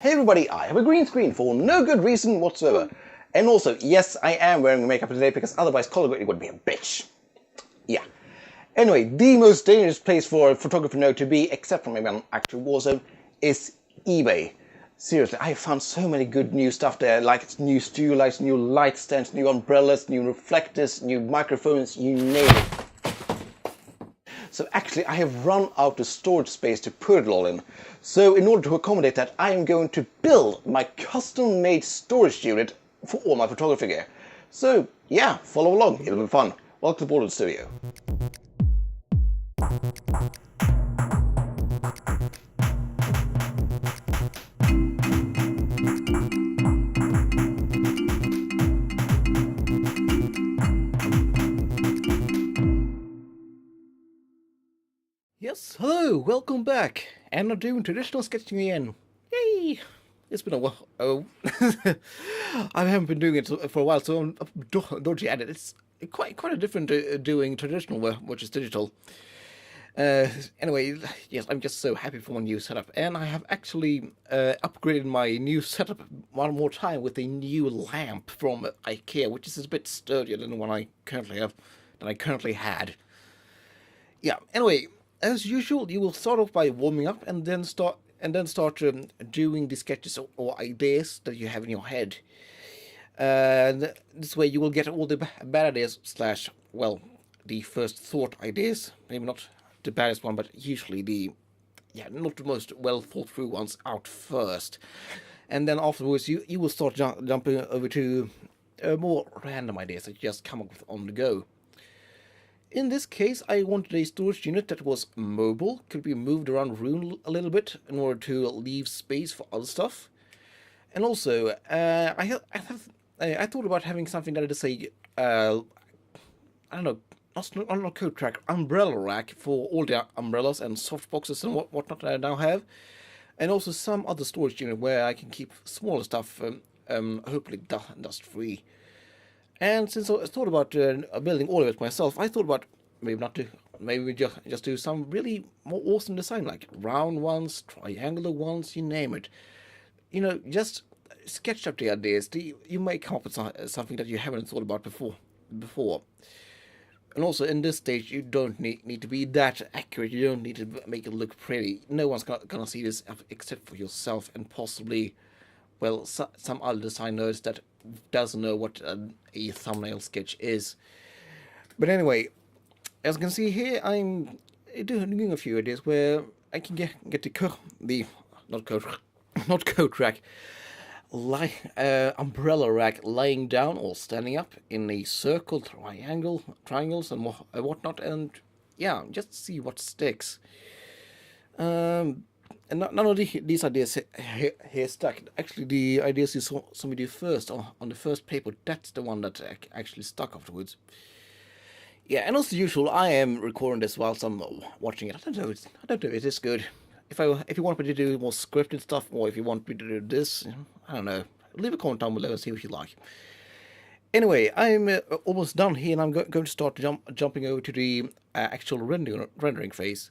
Hey everybody, I have a green screen for no good reason whatsoever. And also, yes, I am wearing makeup today because otherwise color grading would be a bitch. Yeah. Anyway, the most dangerous place for a photographer now to be, except for maybe an actual war zone, is eBay. Seriously, I have found so many good new stuff there, like new studio lights, new light stands, new umbrellas, new reflectors, new microphones, you name it. So actually I have run out of storage space to put it all in. So in order to accommodate that, I am going to build my custom-made storage unit for all my photography gear. So yeah, follow along, it'll be fun. Welcome aboard the studio. Yes, hello, welcome back, and I'm doing traditional sketching again. Yay! It's been a while. Oh, I haven't been doing it for a while, so I'm dodgy at it. It's quite a different doing traditional work, which is digital. Anyway, yes, I'm just so happy for my new setup, and I have actually upgraded my new setup one more time with a new lamp from IKEA, which is a bit sturdier than the one I currently had. Yeah. Anyway, as usual, you will start off by warming up, and then start doing the sketches or ideas that you have in your head. And this way, you will get all the bad ideas slash the first thought ideas. Maybe not the baddest one, but usually not the most well thought through ones out first. And then afterwards, you will start jumping over to more random ideas that you just come up with on the go. In this case, I wanted a storage unit that was mobile, could be moved around the room a little bit in order to leave space for other stuff. And also, I thought about having something that is I don't know, not coat rack, umbrella rack for all the umbrellas and soft boxes and whatnot that I now have. And also some other storage unit where I can keep smaller stuff, hopefully dust free. And since I thought about building all of it myself, I thought about maybe just do some really more awesome design, like round ones, triangular ones, you name it. You know, just sketch up the ideas. You may come up with something that you haven't thought about before. And also, in this stage, you don't need to be that accurate. You don't need to make it look pretty. No one's gonna see this except for yourself and possibly, some other designers that doesn't know what a thumbnail sketch is. But anyway, as you can see here, I'm doing a few ideas where I can get the not coat rack, umbrella rack lying down or standing up in a circle, triangles and whatnot, and yeah, just see what sticks. And none of these ideas here stuck. Actually, the ideas you saw me do first on the first paper, that's the one that actually stuck afterwards. Yeah, and as usual, I am recording this whilst I'm watching it. I don't know if it is good. If you want me to do more scripted stuff, or if you want me to do this, I don't know. Leave a comment down below and see what you like. Anyway, I'm almost done here, and I'm going to start jumping over to the actual rendering phase.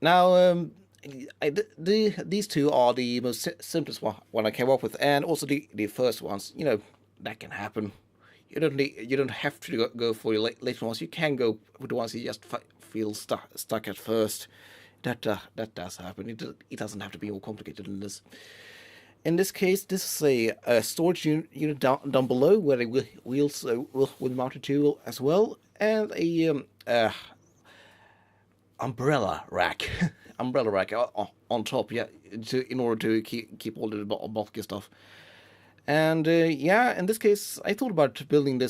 Now, these two are the most simplest one I came up with, and also the first ones. You know, that can happen. You don't have to go for your later ones. You can go with the ones you just feel stuck at first. That does happen. It doesn't have to be more complicated than this. In this case, this is a storage unit down below where the wheels will be mounted to as well, and a umbrella rack on top, yeah, in order to keep all the bulky stuff. And in this case, I thought about building the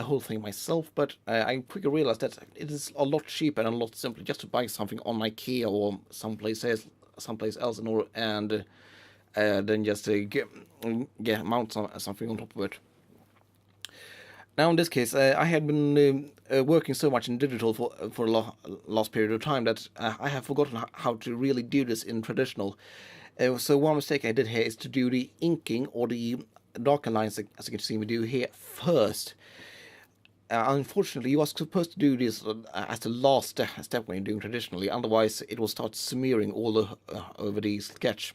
whole thing myself, but I quickly realized that it is a lot cheaper and a lot simpler just to buy something on IKEA or someplace else in order, and then just mount something on top of it. Now, in this case, I had been working so much in digital for a last period of time that I have forgotten how to really do this in traditional. So one mistake I did here is to do the inking or the darker lines, as you can see me do here, first. Unfortunately, you are supposed to do this as the last step when you're doing traditionally, otherwise it will start smearing all over the sketch.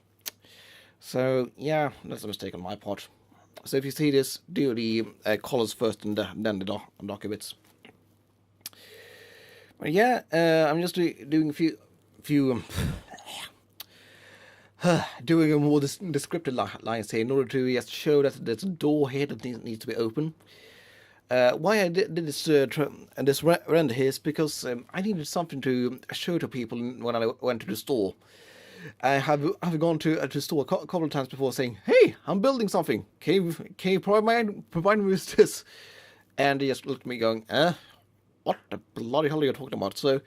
So yeah, that's a mistake on my part. So if you see this, do the colors first and then the darker bits. But yeah, I'm just doing a few doing a more descriptive lines here in order to just show that there's a door here that needs to be open. Why I did this this render here is because I needed something to show to people when I went to the store. I've gone to the store a couple of times before saying, "Hey, I'm building something. Can you provide me with this?" And they just looked at me going, what the bloody hell are you talking about?" So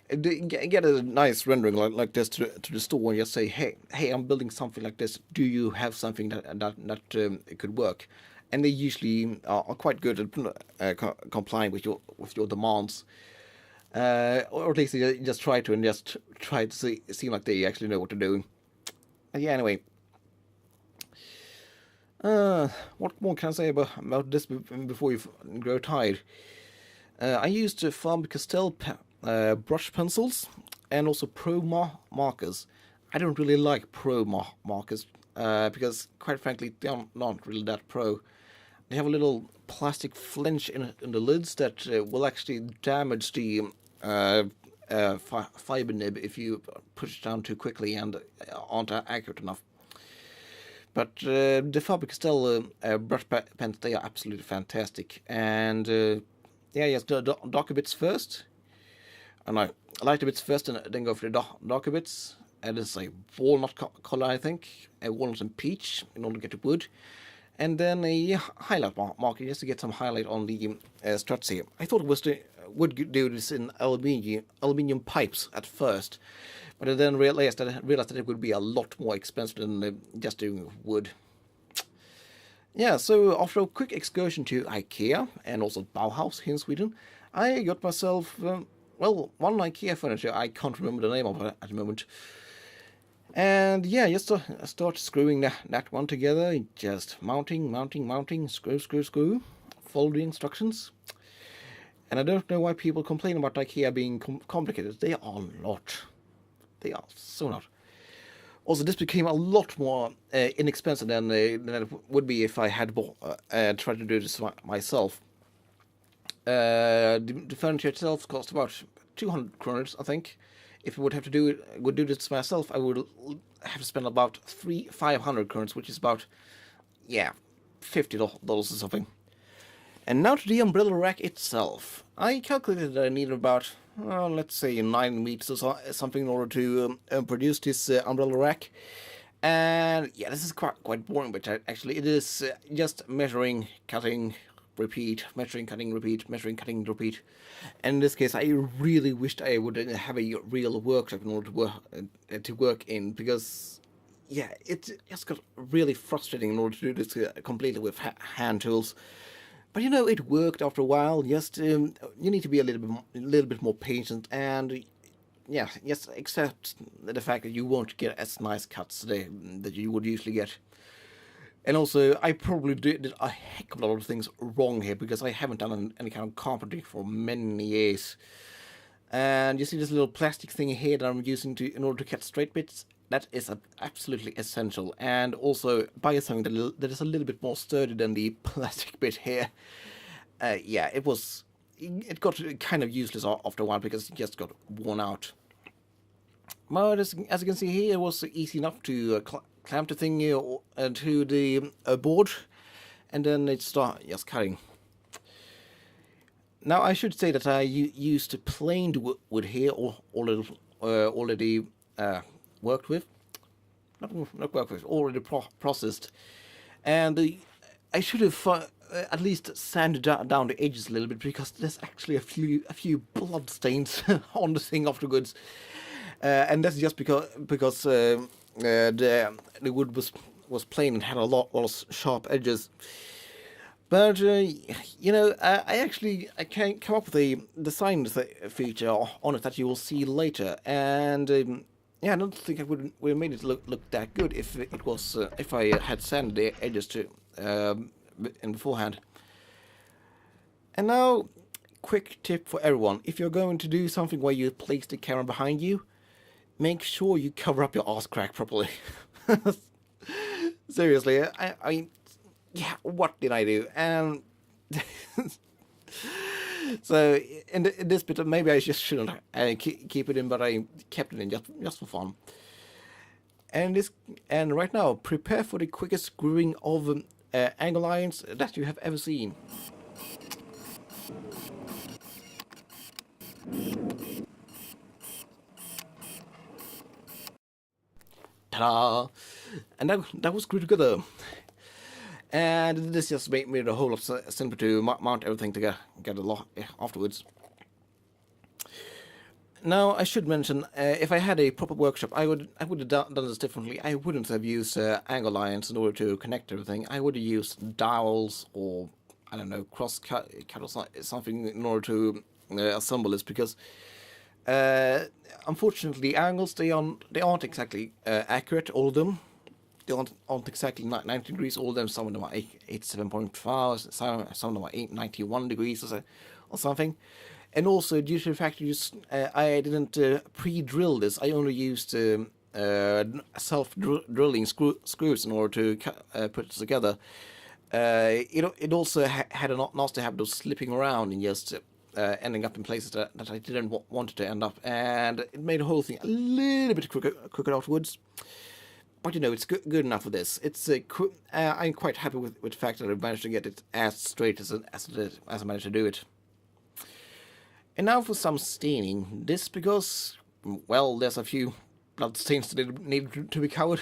get a nice rendering like this to the store and just say, hey, I'm building something like this. Do you have something that it could work? And they usually are quite good at complying with your demands. Or at least they just try to, and just try to seem like they actually know what they're doing. Yeah, anyway. What more can I say about this before you grow tired? I used Faber-Castell brush pencils and also Pro markers. I don't really like Pro markers because, quite frankly, they're not really that pro. They have a little plastic flinch in the lids that will actually damage the fiber nib if you push it down too quickly and aren't accurate enough. But the Faber-Castell brush pens, they are absolutely fantastic. And yeah, yes, the darker bits first. And I lighter bits first and then go for the darker bits. And it's a walnut color, I think. A walnut and peach in order to get the wood. And then a highlight marker just to get some highlight on the struts here. I thought it was would do this in aluminium pipes at first. But I then realized that it would be a lot more expensive than just doing wood. Yeah, so after a quick excursion to IKEA and also Bauhaus here in Sweden, I got myself, one IKEA furniture I can't remember the name of at the moment. And yeah, just start screwing that one together, just mounting, screw, follow the instructions. And I don't know why people complain about IKEA being complicated. They are not. They are so not. Also, this became a lot more inexpensive than it would be if I had tried to do this myself. The furniture itself cost about 200 kroners, I think. If I would do this myself, I would have to spend about 500 kroners, which is about, $50 or something. And now to the umbrella rack itself. I calculated that I needed about, let's say 9 meters or something in order to produce this umbrella rack. And yeah, this is quite boring, but actually it is just measuring, cutting, repeat, measuring, cutting, repeat, measuring, cutting, repeat. And in this case, I really wished I would have a real workshop in order to work in, because yeah, it just got really frustrating in order to do this completely with hand tools. But it worked after a while. Just you need to be a little bit more patient, and yeah, just accept the fact that you won't get as nice cuts that you would usually get. And also, I probably did a heck of a lot of things wrong here because I haven't done any kind of carpentry for many years. And you see this little plastic thing here that I'm using in order to cut straight bits. That is absolutely essential. And also, buy something that is a little bit more sturdy than the plastic bit here. Yeah, it got kind of useless after a while because it just got worn out. But as you can see here, it was easy enough to clamp the thing to the board, and then it start just cutting. Now I should say that I used plain wood here, already worked with, not worked with, already processed, and I should have at least sanded down the edges a little bit because there's actually a few blood stains on the thing afterwards. And that's just because the wood was plain and had a lot of sharp edges. But I can come up with a design feature on it that you will see later. And I don't think I would have made it look that good if I had sanded the edges in beforehand. And now, quick tip for everyone: if you're going to do something where you place the camera behind you, make sure you cover up your ass crack properly. Seriously, yeah, what did I do? And so in this bit, maybe I just shouldn't keep it in, but I kept it in just for fun. And right now, prepare for the quickest screwing of angle irons that you have ever seen. Ta-da! And that was screwed together. And this just made it a whole lot simpler to mount everything together a lot afterwards. Now, I should mention, if I had a proper workshop, I would have done this differently. I wouldn't have used angle irons in order to connect everything. I would have used dowels or, I don't know, cross cut or something in order to assemble this, because unfortunately, angles, they aren't exactly accurate, all of them. They aren't exactly 90 degrees, all of them. Some of them are 87.5, some of them are 91 degrees or something. And also, due to the fact that I didn't pre-drill this, I only used self-drilling screws in order to put it together. It also had a nasty habit of slipping around and just ending up in places that I didn't want it to end up, and it made the whole thing a little bit crooked afterwards. But it's good enough for this. I'm quite happy with the fact that I managed to get it as straight as I managed to do it. And now for some staining. This because, well, there's a few blood stains that need to be covered.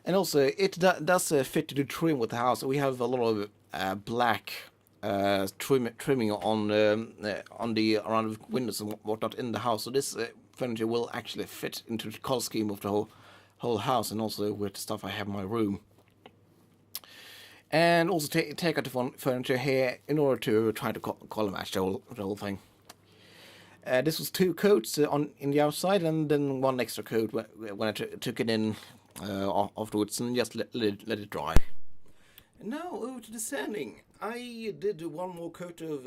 And also, it does fit to the trim with the house. We have a lot of black trimming on the around the windows and whatnot in the house. So this furniture will actually fit into the color scheme of the whole house, and also with the stuff I have in my room. And also take out the furniture here in order to try to color match the whole thing. This was 2 coats in the outside, and then 1 extra coat when I took it in afterwards, and just let it dry. And now over to the sanding. I did 1 more coat of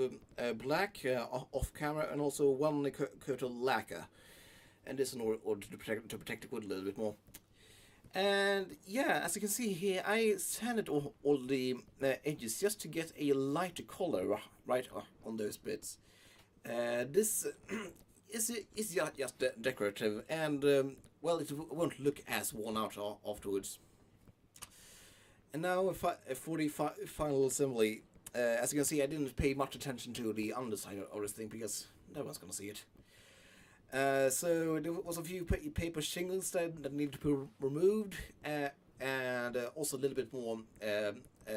black off camera, and also 1 coat of lacquer, and this in order to protect the wood a little bit more. And yeah, as you can see here, I sanded all the edges just to get a lighter color right on those bits. This is just decorative, and well, it won't look as worn out afterwards. And now for the final assembly. As you can see, I didn't pay much attention to the underside of this thing because no one's going to see it. So there was a few paper shingles that needed to be removed, and also a little bit more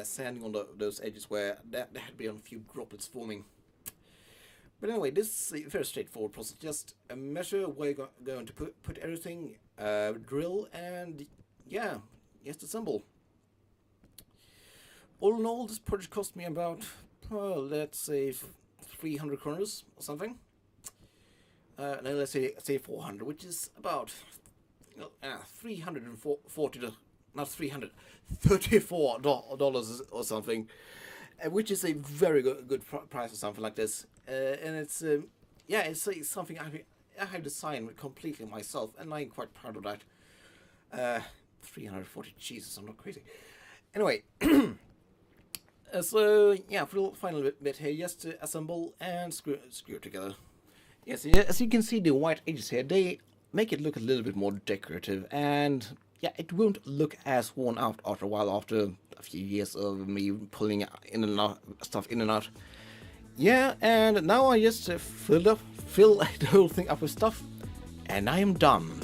sanding on those edges where there had been a few droplets forming. But anyway, this is a very straightforward process. Just measure where you're going to put everything, drill, and yeah, just assemble. All in all, this project cost me about, well, let's say 300 kroners or something. No, let's say 400, which is about $34 or something, which is a very good price for something like this. And it's it's something I have designed completely myself, and I'm quite proud of that. 340, Jesus, I'm not crazy. Anyway. So yeah, for the final bit here, just to assemble and screw it together. Yes, as you can see, the white edges here, they make it look a little bit more decorative, and yeah, it won't look as worn out after a while, after a few years of me pulling stuff in and out. Yeah, and now I just fill the whole thing up with stuff, and I am done.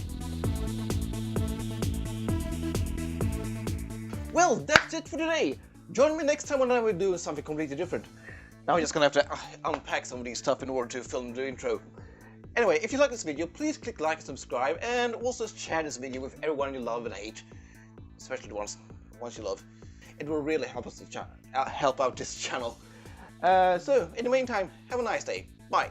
Well, that's it for today. Join me next time when I will do something completely different. Now I'm just gonna have to unpack some of these stuff in order to film the intro. Anyway, if you like this video, please click like and subscribe, and also share this video with everyone you love and hate, especially the ones you love. It will really help us help out this channel. So in the meantime, have a nice day. Bye.